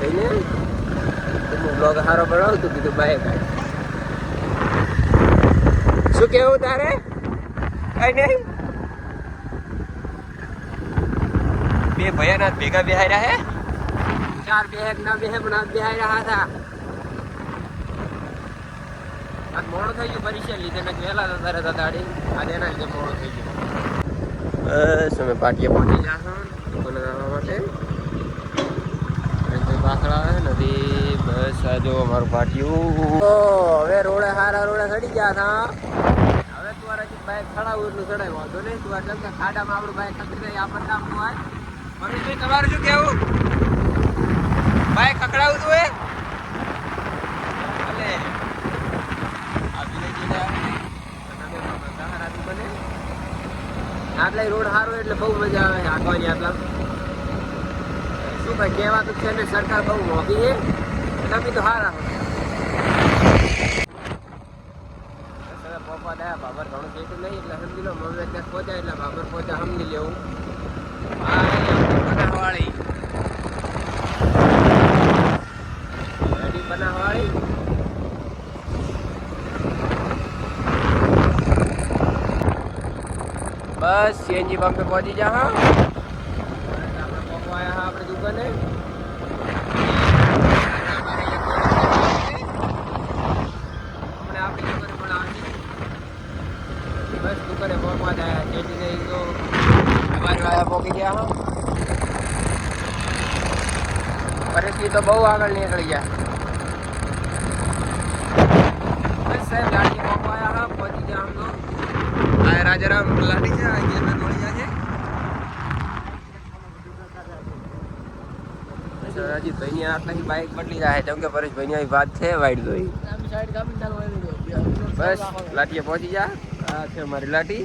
ભાઈને હું બ્લોગ સારો બનાવું તું કીધું બાય બાય. શું કેવું તારે? કઈ નહીં. બે ભૈયાના ભેગા બેહાઈ રહ્યા હે. 4 બેહક ના બેહે પણ આજ બેહાઈ રહ્યા હતા. આજ મોડું થઈ ગયું પરીક્ષા લીધે ને વહેલા જતા રહેતા દાડી. આજે એના લીધે મોડું થઈ ગયું. બસ અમે પાટીએ પહોંચી જાશું દુકાને જવા માટે. પાખડા નથી બસ આ જો અમારું પાટિયું. હવે રોડે હારા રોડે ચડી ગયા હતા. હવે તું બાઈક ચડાવું એટલું ચડાય વાંધો નહીં. તું કેમ કે ખાડામાં આપણું બાઈક ખસી જાય આપણને નામ નું હોય. મમ્મી તમારું શું કેવું? બાઈક ખકડાવું તું એ ભલે આપી લઈ જઈને બને આટલા રોડ સારો એટલે બહુ મજા આવે હાંકવાની. આટલા શું ભાઈ કહેવાતું છે ને, સરકાર બહુ મોંઘી છે. તમે તો સારા પપ્પા દયા બાબર ઘણું કહેતું નહીં એટલે સમજી લો. મમ્મી ત્યાં પહોંચાય એટલે બાબર પહોંચા સમજી લેવું. બનાવવાળી રેડી બનાવવાળી. બસ સીએનજી પંપે પહોંચી જા. હા આપણે પપ્પા આવ્યા હા આપણે દુકાને. બસ દુકાને પહોંચવા જાય જેથી નહીં તો અમારી વાયા પહોંચી ગયા. પરિસ્થિતિ તો બહુ આગળ નીકળી ગયા. બસ સાહેબ લાઠી પહોંચવા આવ્યા હા પહોંચી ગયા. આમ તો આ રાજારામ લાઠી છે અહીંયા દોડી જાય છે. અજીતભાઈની આટલાથી બાઇક બદલી જાય કેમ કે પરેશભાઈની આવી વાત છે વાઈડ દોઈ. બસ લાઠીએ પહોંચી જા. આ છે અમારી લાઠી.